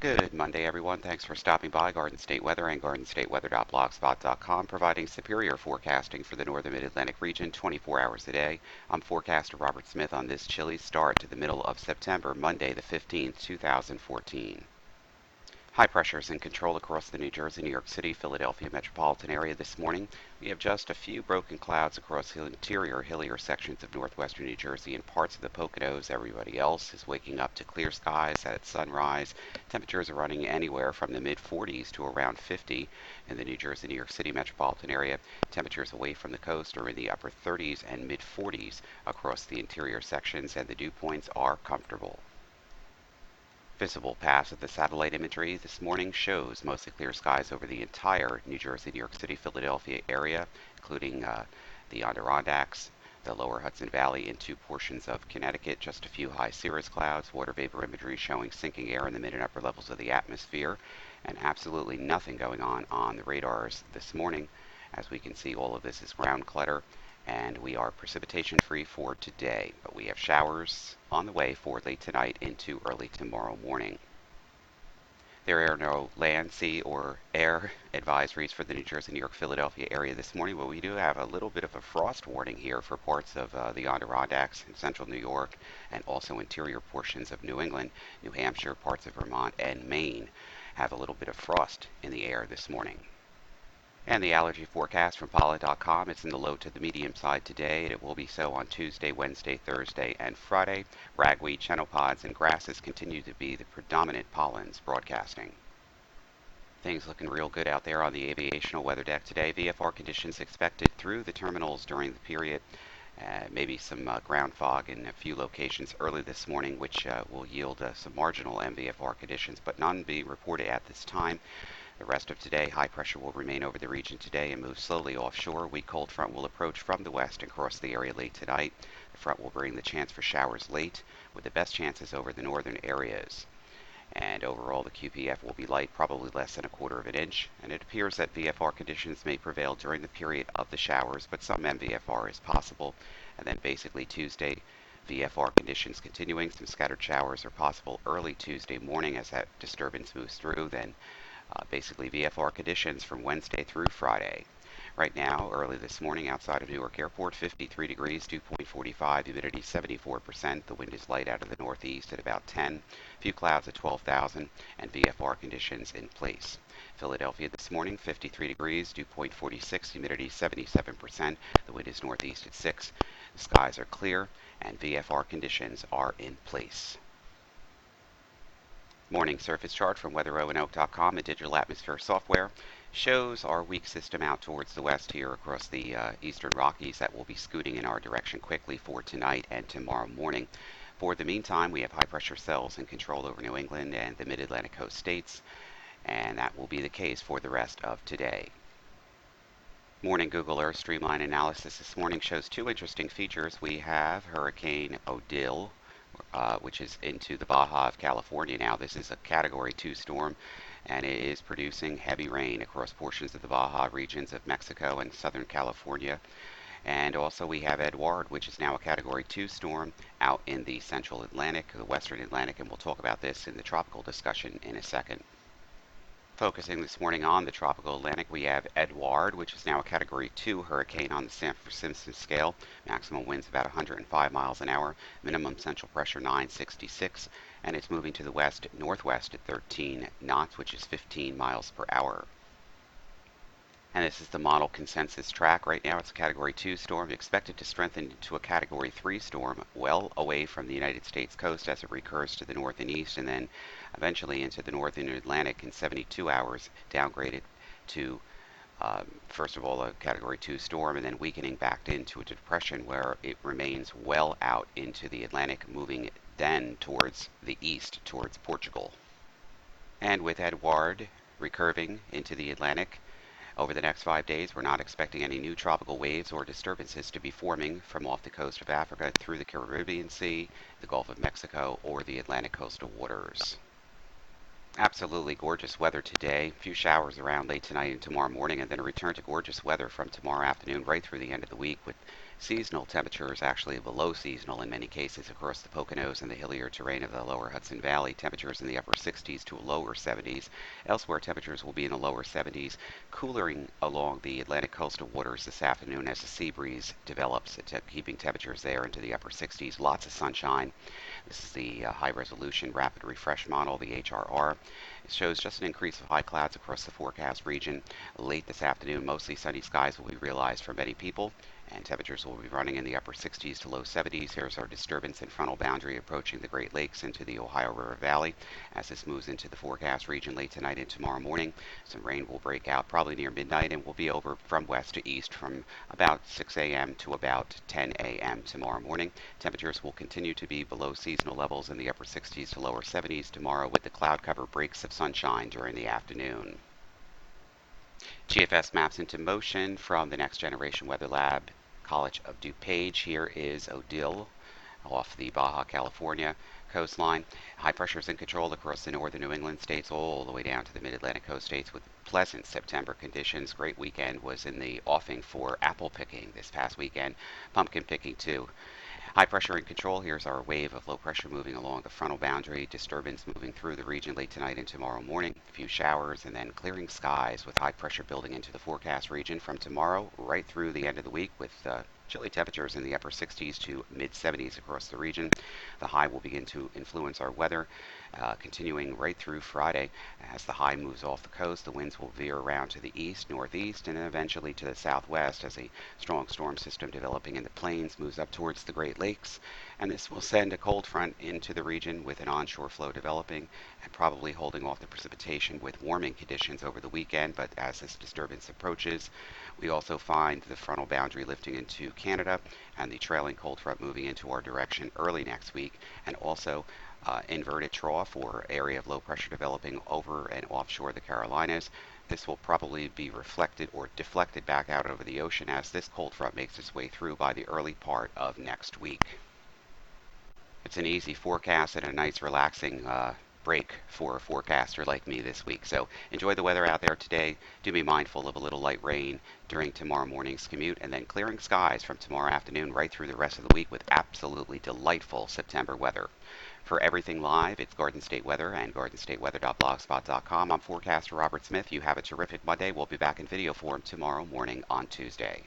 Good Monday, everyone. Thanks for stopping by Garden State Weather and GardenStateWeather.blogspot.com, providing superior forecasting for the northern mid-Atlantic region 24 hours a day. I'm forecaster Robert Smith on this chilly start to the middle of September, Monday the 15th, 2014. High pressure is in control across the New Jersey, New York City, Philadelphia metropolitan area this morning. We have just a few broken clouds across the interior, hillier sections of northwestern New Jersey and parts of the Poconos. Everybody else is waking up to clear skies at sunrise. Temperatures are running anywhere from the mid-40s to around 50 in the New Jersey, New York City metropolitan area. Temperatures away from the coast are in the upper 30s and mid-40s across the interior sections, and the dew points are comfortable. Visible pass of the satellite imagery this morning shows mostly clear skies over the entire New Jersey, New York City, Philadelphia area, including the Adirondacks, the lower Hudson Valley into portions of Connecticut, just a few high cirrus clouds, water vapor imagery showing sinking air in the mid and upper levels of the atmosphere, and absolutely nothing going on the radars this morning. As we can see, all of this is ground clutter, and we are precipitation free for today, but we have showers on the way for late tonight into early tomorrow morning. There are no land, sea, or air advisories for the New Jersey, New York, Philadelphia area this morning, but we do have a little bit of a frost warning here for parts of the Adirondacks in central New York and also interior portions of New England, New Hampshire, parts of Vermont, and Maine have a little bit of frost in the air this morning. And the allergy forecast from pollen.com, it's in the low to the medium side today, and it will be so on Tuesday, Wednesday, Thursday, and Friday. Ragweed, chenopod's, and grasses continue to be the predominant pollens broadcasting. Things looking real good out there on the aviational weather deck today. VFR conditions expected through the terminals during the period. Maybe some ground fog in a few locations early this morning, which will yield some marginal MVFR conditions, but none be reported at this time. The rest of today, high pressure will remain over the region today and move slowly offshore. Weak cold front will approach from the west and cross the area late tonight. The front will bring the chance for showers late, with the best chances over the northern areas. And overall, the QPF will be light, probably less than 1/4 of an inch. And it appears that VFR conditions may prevail during the period of the showers, but some MVFR is possible. And then basically Tuesday, VFR conditions continuing. Some scattered showers are possible early Tuesday morning as that disturbance moves through. Then basically VFR conditions from Wednesday through Friday. Right now, early this morning outside of Newark Airport, 53 degrees, dew point 45, humidity 74%. The wind is light out of the northeast at about 10. Few clouds at 12,000, and VFR conditions in place. Philadelphia this morning, 53 degrees, dew point 46, humidity 77%. The wind is northeast at 6. The skies are clear, and VFR conditions are in place. Morning surface chart from weatheroanoke.com, a digital atmosphere software, shows our weak system out towards the west here across the eastern Rockies that will be scooting in our direction quickly for tonight and tomorrow morning. For the meantime, we have high pressure cells in control over New England and the mid-Atlantic coast states, and that will be the case for the rest of today. Morning Google Earth Streamline analysis this morning shows two interesting features. We have Hurricane Odile, which is into the Baja of California now. This is a Category 2 storm, and it is producing heavy rain across portions of the Baja regions of Mexico and Southern California. And also we have Edouard, which is now a Category 2 storm out in the central Atlantic, the western Atlantic, and we'll talk about this in the tropical discussion in a second. Focusing this morning on the tropical Atlantic, we have Edouard, which is now a Category 2 hurricane on the Sampson-Simpson scale. Maximum winds about 105 miles an hour, minimum central pressure 966, and it's moving to the west-northwest at 13 knots, which is 15 miles per hour. And this is the model consensus track. Right now it's a Category 2 storm, expected to strengthen into a Category 3 storm well away from the United States coast as it recurs to the north and east, and then eventually into the northern Atlantic in 72 hours, downgraded to, first of all, a Category 2 storm, and then weakening back into a depression where it remains well out into the Atlantic, moving then towards the east, towards Portugal. And with Edouard recurving into the Atlantic, over the next 5 days, we're not expecting any new tropical waves or disturbances to be forming from off the coast of Africa through the Caribbean Sea, the Gulf of Mexico, or the Atlantic coastal waters. Absolutely gorgeous weather today. A few showers around late tonight and tomorrow morning, and then a return to gorgeous weather from tomorrow afternoon right through the end of the week with seasonal temperatures actually below seasonal in many cases across the Poconos and the hillier terrain of the lower Hudson Valley. Temperatures in the upper 60s to lower 70s. Elsewhere, temperatures will be in the lower 70s, cooling along the Atlantic coastal waters this afternoon as the sea breeze develops, keeping temperatures there into the upper 60s. Lots of sunshine. This is the high resolution rapid refresh model, the HRR. It shows just an increase of high clouds across the forecast region. Late this afternoon, mostly sunny skies will be realized for many people, and temperatures will be running in the upper 60s to low 70s. Here's our disturbance and frontal boundary approaching the Great Lakes into the Ohio River Valley. As this moves into the forecast region late tonight and tomorrow morning, some rain will break out probably near midnight and will be over from west to east from about 6 a.m. to about 10 a.m. tomorrow morning. Temperatures will continue to be below seasonal levels in the upper 60s to lower 70s tomorrow with the cloud cover breaks of sunshine during the afternoon. GFS maps into motion from the Next Generation Weather Lab, College of DuPage. Here is Odile off the Baja California coastline. High pressure is in control across the northern New England states all the way down to the mid-Atlantic coast states with pleasant September conditions. Great weekend was in the offing for apple picking this past weekend, pumpkin picking too. High pressure in control. Here's our wave of low pressure moving along the frontal boundary. Disturbance moving through the region late tonight and tomorrow morning. A few showers and then clearing skies with high pressure building into the forecast region from tomorrow right through the end of the week with chilly temperatures in the upper 60s to mid 70s across the region. The high will begin to influence our weather, continuing right through Friday. As the high moves off the coast, the winds will veer around to the east, northeast, and then eventually to the southwest as a strong storm system developing in the plains moves up towards the Great Lakes. And this will send a cold front into the region with an onshore flow developing and probably holding off the precipitation with warming conditions over the weekend. But as this disturbance approaches, we also find the frontal boundary lifting into Canada and the trailing cold front moving into our direction early next week, and also inverted trough or area of low pressure developing over and offshore the Carolinas. This will probably be reflected or deflected back out over the ocean as this cold front makes its way through by the early part of next week. It's an easy forecast and a nice relaxing break for a forecaster like me this week. So enjoy the weather out there today. Do be mindful of a little light rain during tomorrow morning's commute and then clearing skies from tomorrow afternoon right through the rest of the week with absolutely delightful September weather. For everything live, it's Garden State Weather and GardenStateWeather.blogspot.com. I'm forecaster Robert Smith. You have a terrific Monday. We'll be back in video form tomorrow morning on Tuesday.